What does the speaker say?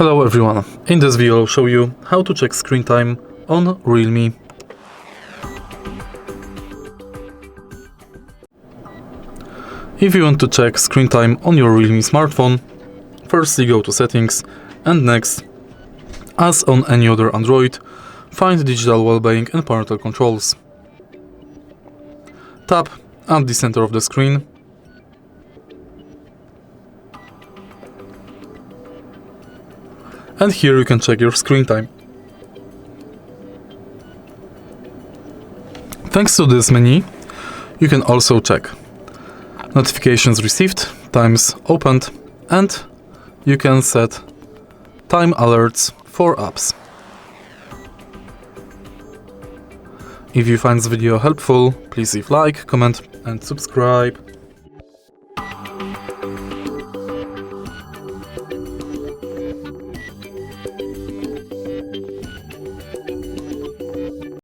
Hello everyone, in this video I'll show you how to check screen time on REALME. If you want to check screen time on your REALME smartphone, firstly go to settings and next, as on any other Android, find Digital Wellbeing and Parental controls. Tap at the center of the screen and here you can check your screen time. Thanks to this menu, you can also check notifications received, times opened, and you can set time alerts for apps. If you find this video helpful, please leave like, comment and subscribe.